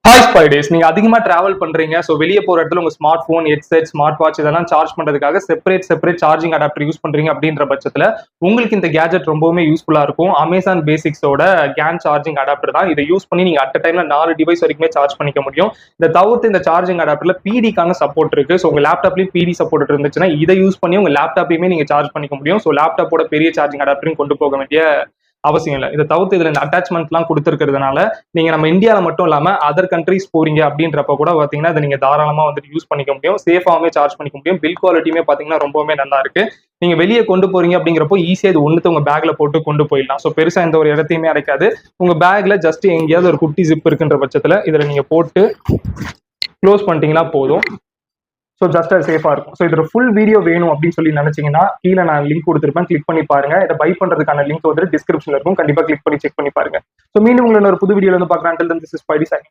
Hi ஸ்பைடேஸ், நீங்க அதிகமா travel பண்றீங்க. ஸோ வெளிய போற இடத்துல உங்க smart phone, headset, smart watch இதெல்லாம் சார்ஜ் பண்றதுக்காக செப்பரேட் சார்ஜிங் அடாப்டர் யூஸ் பண்றீங்க அப்படின்ற பட்சத்துல உங்களுக்கு இந்த கேஜெட் ரொம்பவுமே யூஸ்ஃபுல்லா இருக்கும். அமேசான் பேசிக்ஸோட கேன் சார்ஜிங் அடாப்டர் தான். இதை யூஸ் பண்ணி நீங்க அட் டைம்ல 4 டிவைஸ் வரைக்குமே சார்ஜ் பண்ணிக்க முடியும். இதை தவிர்த்து இந்த சார்ஜிங் அடாப்டர்ல பிடிக்கான சப்போர்ட் இருக்கு. ஸோ உங்க லேப்டாப்லயும் பிடி சப்போர்ட் இருந்துச்சுன்னா இதை யூஸ் பண்ணி உங்க லேப்டாப்பையுமே நீங்க சார்ஜ் பண்ணிக்க முடியும். ஸோ லேப்டாப்போட பெரிய சார்ஜிங் அடாப்டரையும் கொண்டு போக வேண்டிய அவசியம் இல்லை. இதை தவிர்த்து இதுல அட்டாச்மெண்ட்லாம் கொடுத்துருக்கிறதுனால நீங்க நம்ம இந்தியாவில மட்டும் இல்லாம அதர் கண்ட்ரீஸ் போறீங்க அப்படின்றப்ப கூட பாத்தீங்கன்னா இதை நீங்க தாராளமா வந்துட்டு யூஸ் பண்ணிக்க முடியும். சேஃபாவே சார்ஜ் பண்ணிக்க முடியும். பில் குவாலிட்டியுமே பாத்தீங்கன்னா ரொம்பவே நல்லா இருக்கு. நீங்க வெளியே கொண்டு போறீங்க அப்படிங்கிறப்போ ஈஸியா இது ஒண்ணுத்து உங்க பேக்ல போட்டு கொண்டு போயிடலாம். ஸோ பெருசா எந்த ஒரு இடத்தையுமே அடைக்காது. உங்க பேக்ல ஜஸ்ட் எங்கேயாவது ஒரு குட்டி ஜிப் இருக்குன்ற பட்சத்துல இதுல நீங்க போட்டு க்ளோஸ் பண்ணிட்டீங்கன்னா போதும். ஸோ ஜஸ்ட் அது சேஃபா இருக்கும். ஸோ இதோட ஃபுல் வீடியோ வேணும் அப்படின்னு சொல்லி நினைச்சீங்கன்னா கீழே நான் லிங்க் கொடுத்துருப்பேன், கிளிக் பண்ணி பாருங்க. இதை பை பண்றதுக்கான லிங்க் வந்து டிஸ்கிரிப்ஷன்ல இருக்கும். கண்டிப்பா கிளிக் பண்ணி செக் பண்ணி பாருங்க. ஸோ மீண்டும் உங்களை ஒரு புது வீடியோல வந்து பார்க்குறேன்.